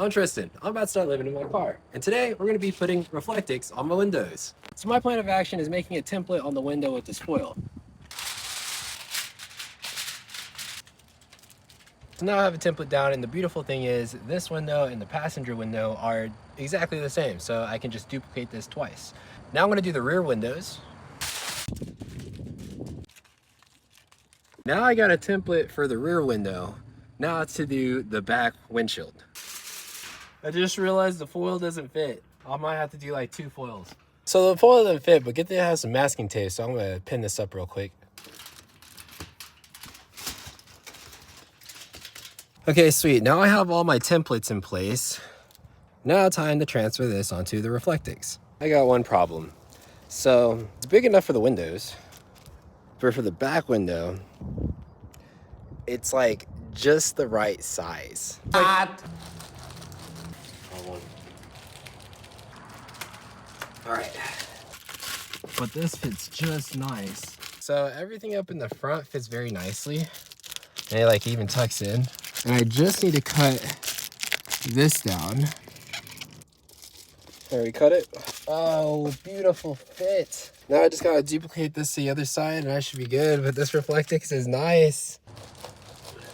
I'm Tristan. I'm about to start living in my car. And today we're going to be putting Reflectix on my windows. So my plan of action is making a template on the window with this foil. So now I have a template down, and the beautiful thing is this window and the passenger window are exactly the same. So I can just duplicate this twice. Now I'm going to do the rear windows. Now I got a template for the rear window. Now it's to do the back windshield. I just realized the foil doesn't fit. I might have to do like 2 foils. So the foil doesn't fit, but good thing it has some masking tape, so I'm gonna pin this up real quick. Okay, sweet. Now I have all my templates in place. Now time to transfer this onto the Reflectix. I got one problem. So it's big enough for the windows, but for the back window, it's like just the right size. All right, but this fits just nice. So everything up in the front fits very nicely, and it like even tucks in. And I just need to cut this down. I already cut it. Oh, beautiful fit. Now I just gotta duplicate this to the other side and I should be good, but this Reflectix is nice.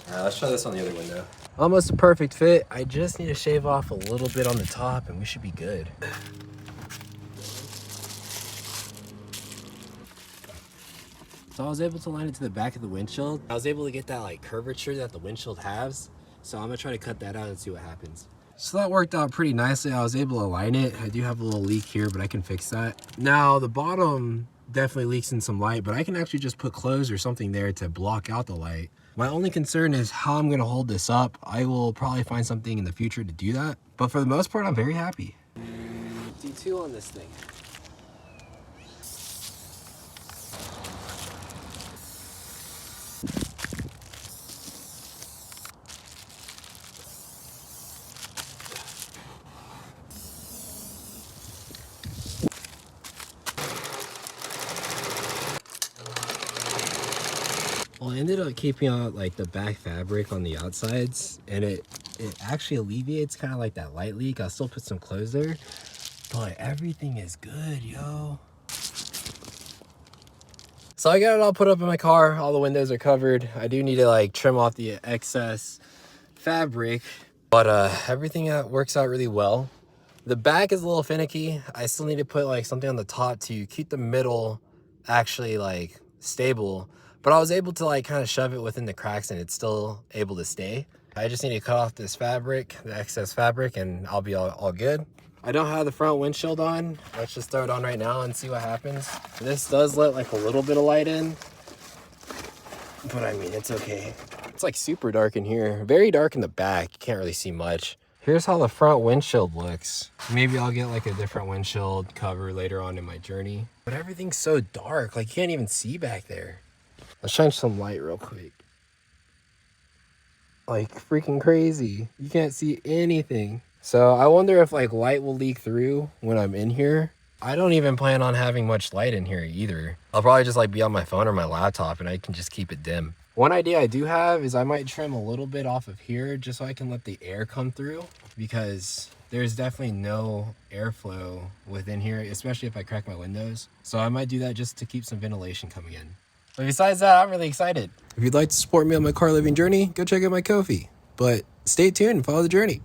All right, let's try this on the other window. Almost a perfect fit. I just need to shave off a little bit on the top and we should be good. So I was able to line it to the back of the windshield. I was able to get that like curvature that the windshield has. So I'm gonna try to cut that out and see what happens. So that worked out pretty nicely. I was able to align it. I do have a little leak here, but I can fix that. Now the bottom definitely leaks in some light, but I can actually just put clothes or something there to block out the light. My only concern is how I'm gonna hold this up. I will probably find something in the future to do that. But for the most part, I'm very happy. D2 on this thing. Well, I ended up keeping out like the back fabric on the outsides, and it actually alleviates kind of like that light leak. I'll still put some clothes there, but everything is good, yo. So I got it all put up in my car. All the windows are covered. I do need to like trim off the excess fabric, but everything works out really well. The back is a little finicky. I still need to put like something on the top to keep the middle actually like stable. But I was able to like kind of shove it within the cracks and it's still able to stay. I just need to cut off this fabric, the excess fabric, and I'll be all good. I don't have the front windshield on. Let's just throw it on right now and see what happens. This does let like a little bit of light in, but I mean, it's okay. It's like super dark in here. Very dark in the back. You can't really see much. Here's how the front windshield looks. Maybe I'll get like a different windshield cover later on in my journey. But everything's so dark, like you can't even see back there. Let's shine some light real quick. Like freaking crazy. You can't see anything. So I wonder if like light will leak through when I'm in here. I don't even plan on having much light in here either. I'll probably just like be on my phone or my laptop and I can just keep it dim. One idea I do have is I might trim a little bit off of here just so I can let the air come through, because there's definitely no airflow within here, especially if I crack my windows. So I might do that just to keep some ventilation coming in. But besides that, I'm really excited. If you'd like to support me on my car living journey, go check out my Ko-fi. But stay tuned and follow the journey.